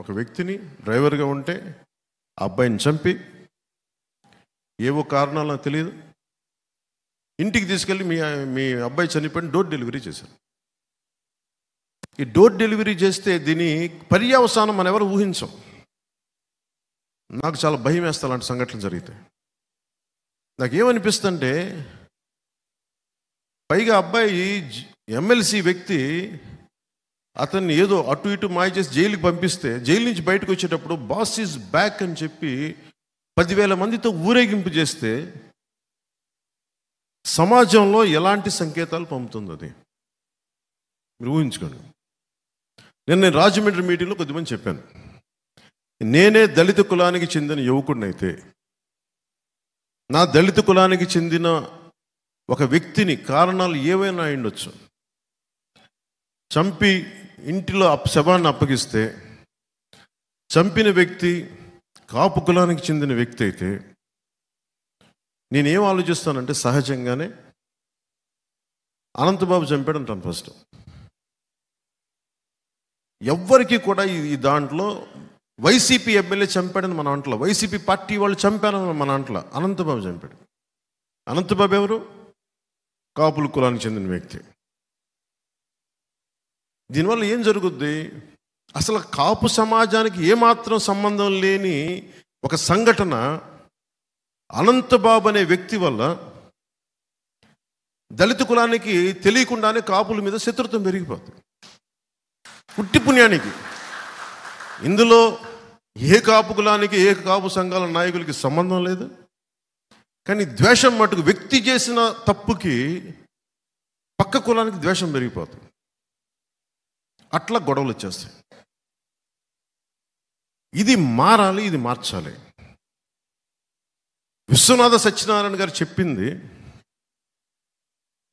ఒక వ్యక్తిని డ్రైవర్గా ఉంటే ఆ అబ్బాయిని చంపి ఏవో కారణాలు నాకు తెలియదు ఇంటికి తీసుకెళ్ళి మీ అబ్బాయి చనిపోయిన డోర్ డెలివరీ చేశారు. ఈ డోర్ డెలివరీ చేస్తే దీని పర్యవసానం మనం ఎవరు ఊహించం. నాకు చాలా భయం వేస్తా అలాంటి సంఘటనలు జరిగితే. నాకేమనిపిస్తుంటే పైగా అబ్బాయి ఎమ్మెల్సీ వ్యక్తి అతన్ని ఏదో అటు ఇటు మాయ చేసి జైలుకి పంపిస్తే జైలు నుంచి బయటకు వచ్చేటప్పుడు బాస్ ఈజ్ బ్యాక్ అని చెప్పి 10,000 మందితో ఊరేగింపు చేస్తే సమాజంలో ఎలాంటి సంకేతాలు పంపుతుంది అది మీరు ఊహించుకోండి. నేను రాజమండ్రి మీటింగ్లో కొద్దిమంది చెప్పాను, నేనే దళిత కులానికి చెందిన యువకుడినైతే నా దళిత కులానికి చెందిన ఒక వ్యక్తిని కారణాలు ఏవైనా అయ్యుండొచ్చు చంపి ఇంటిలో శవాన్ని అప్పగిస్తే చంపిన వ్యక్తి కాపు కులానికి చెందిన వ్యక్తి అయితే నేనేం ఆలోచిస్తానంటే సహజంగానే అనంతబాబు చంపాడు అంటాను ఫస్ట్. ఎవ్వరికి కూడా ఈ దాంట్లో వైసీపీ ఎమ్మెల్యే చంపాడని మన అంటలో, వైసీపీ పార్టీ వాళ్ళు చంపారని మన అంటలో, అనంతబాబు చంపాడు. అనంతబాబు ఎవరు? కాపుల కులానికి చెందిన వ్యక్తి. దీనివల్ల ఏం జరుగుద్ది? అసలు కాపు సమాజానికి ఏమాత్రం సంబంధం లేని ఒక సంఘటన అనంతబాబు అనే వ్యక్తి వల్ల దళిత కులానికి తెలియకుండానే కాపుల మీద శత్రుత్వం పెరిగిపోతుంది. పుట్టి పుణ్యానికి ఇందులో ఏ కాపు కులానికి ఏ కాపు సంఘాల నాయకులకి సంబంధం లేదు. కానీ ద్వేషం మటుకు వ్యక్తి చేసిన తప్పుకి పక్క కులానికి ద్వేషం పెరిగిపోతుంది. అట్లా గొడవలు వచ్చేస్తాయి. ఇది మారాలి, ఇది మార్చాలి. విశ్వనాథ సత్యనారాయణ గారు చెప్పింది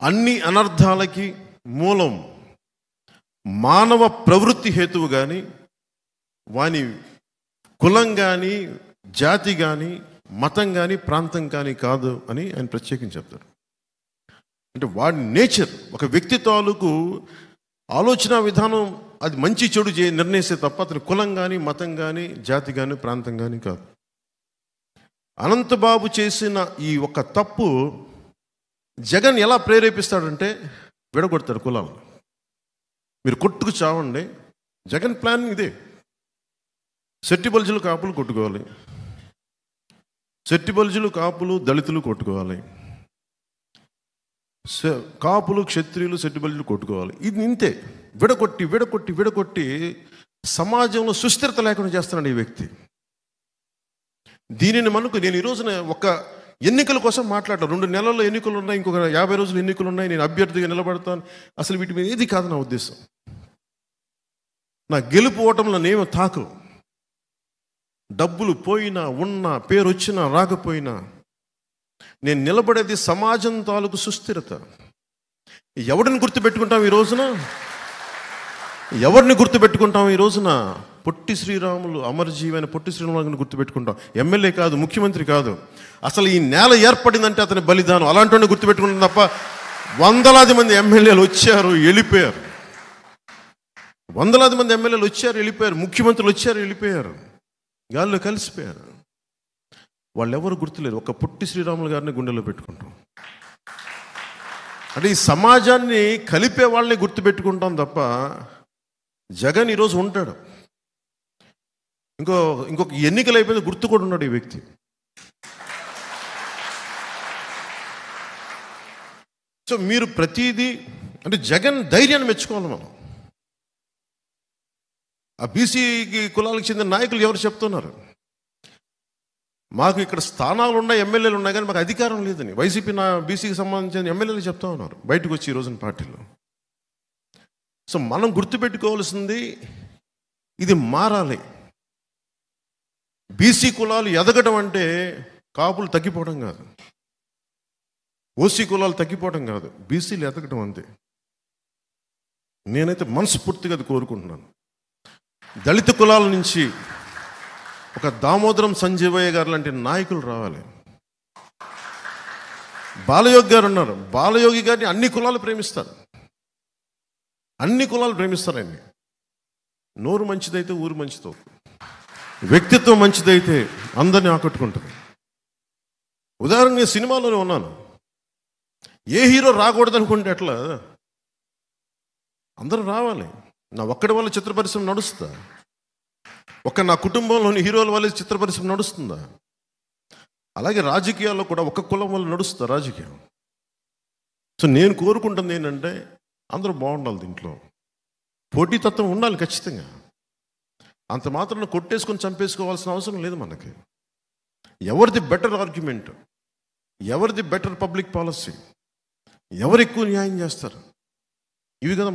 అన్ని అనర్థాలకి మూలం మానవ ప్రవృత్తి హేతువు కానీ వాని కులం కానీ జాతి కానీ మతం కానీ ప్రాంతం కానీ కాదు అని ఆయన ప్రత్యేకించి చెప్తారు. అంటే వాడి నేచర్, ఒక వ్యక్తి తాలూకు ఆలోచన విధానం అది మంచి చెడు నిర్ణయిస్తే తప్ప అతని కులం కానీ మతం కానీ జాతి కానీ ప్రాంతం కానీ కాదు. అనంతబాబు చేసిన ఈ ఒక తప్పు జగన్ ఎలా ప్రేరేపిస్తాడంటే విడగొడతాడు కులాలు. మీరు కొట్టుకు చావండి, జగన్ ప్లాన్ ఇదే. సెట్టి బల్జులు కాపులు కొట్టుకోవాలి, సెట్టి బల్జులు కాపులు దళితులు కొట్టుకోవాలి, కాపులు క్షత్రియులు సెట్టి బల్జులు కొట్టుకోవాలి. ఇది ఇంతే. విడగొట్టి విడగొట్టి విడగొట్టి సమాజంలో సుస్థిరత లేకుండా చేస్తున్నాడు ఈ వ్యక్తి. దీనిని మనకు నేను ఈ రోజున ఒక ఎన్నికల కోసం మాట్లాడతాను. 2 నెలల్లో ఎన్నికలు ఉన్నాయి, ఇంకొక 50 రోజులు ఎన్నికలు ఉన్నాయి, నేను అభ్యర్థిగా నిలబడతాను. అసలు వీటి మీద ఏది కాదు నా ఉద్దేశం. నా గెలుపు ఓటంలో నేమో తాకు, డబ్బులు పోయినా ఉన్నా పేరు వచ్చినా రాకపోయినా నేను నిలబడేది సమాజం తాలూకు సుస్థిరత. ఎవరిని గుర్తుపెట్టుకుంటాం ఈ రోజున? ఎవరిని గుర్తుపెట్టుకుంటాం ఈ రోజున? పొట్టి శ్రీరాములు, అమరజీవైన పొట్టి శ్రీరాములు గుర్తుపెట్టుకుంటాం. ఎమ్మెల్యే కాదు, ముఖ్యమంత్రి కాదు. అసలు ఈ నేల ఏర్పడిందంటే అతని బలిదానం, అలాంటి గుర్తుపెట్టుకుంటాం తప్ప వందలాది మంది ఎమ్మెల్యేలు వచ్చారు వెళ్ళిపోయారు, వందలాది మంది ఎమ్మెల్యేలు వచ్చారు వెళ్ళిపోయారు, ముఖ్యమంత్రులు వచ్చారు వెళ్ళిపోయారు, గాల్లో కలిసిపోయారు. వాళ్ళు ఎవరు గుర్తులేరు. ఒక పొట్టి శ్రీరాములు గారిని గుండెలో పెట్టుకుంటాం. అంటే ఈ సమాజాన్ని కలిపే వాళ్ళని గుర్తుపెట్టుకుంటాం తప్ప జగన్ ఈరోజు ఉంటాడు, ఇంకొక ఎన్నికలు అయిపోయింది గుర్తు కూడా ఉన్నాడు ఈ వ్యక్తి. సో మీరు ప్రతిదీ అంటే జగన్ ధైర్యాన్ని మెచ్చుకోవాలి మనం. ఆ బీసీ కులాలకు చెందిన నాయకులు ఎవరు చెప్తున్నారు మాకు ఇక్కడ స్థానాలు ఉన్నాయి, ఎమ్మెల్యేలు ఉన్నాయి, కానీ మాకు అధికారం లేదని వైసీపీ బీసీకి సంబంధించిన ఎమ్మెల్యేలు చెప్తా ఉన్నారు బయటకు వచ్చి ఈ రోజున పార్టీలో. సో మనం గుర్తుపెట్టుకోవాల్సింది ఇది మారాలి. బీసీ కులాలు ఎదగడం అంటే కాపులు తగ్గిపోవడం కాదు, ఓసీ కులాలు తగ్గిపోవడం కాదు, బీసీలు ఎదగడం అంతే. నేనైతే మనస్ఫూర్తిగా అది కోరుకుంటున్నాను. దళిత కులాల నుంచి ఒక దామోదరం సంజీవయ్య గారు లాంటి నాయకులు రావాలి. బాలయోగి గారు ఉన్నారు, బాలయోగి గారిని అన్ని కులాలు ప్రేమిస్తారు, అన్ని కులాలు ప్రేమిస్తారు. ఆయన్ని నోరు మంచిదైతే ఊరు మంచితో వ్యక్తిత్వం మంచిదైతే అందరినీ ఆకట్టుకుంటుంది. ఉదాహరణ నేను సినిమాలోనే ఉన్నాను. ఏ హీరో రాకూడదు అనుకుంటే ఎట్లా? అందరూ రావాలి. నా ఒక్కడి వల్ల చిత్ర పరిశ్రమ నడుస్తుందా? నా కుటుంబంలోని హీరోల వల్ల చిత్ర పరిశ్రమ నడుస్తుందా? అలాగే రాజకీయాల్లో కూడా ఒక కులం వల్ల నడుస్తుందా రాజకీయం? సో నేను కోరుకుంటుంది ఏంటంటే అందరూ బాగుండాలి. దీంట్లో పోటీతత్వం ఉండాలి ఖచ్చితంగా. అంత మాత్రం కొట్టేసుకొని చంపేసుకోవాల్సిన అవసరం లేదు మనకి. ఎవరిది బెటర్ ఆర్గ్యుమెంట్, ఎవరిది బెటర్ పబ్లిక్ పాలసీ, ఎవరు ఎక్కువ న్యాయం చేస్తారు, ఇవి కదా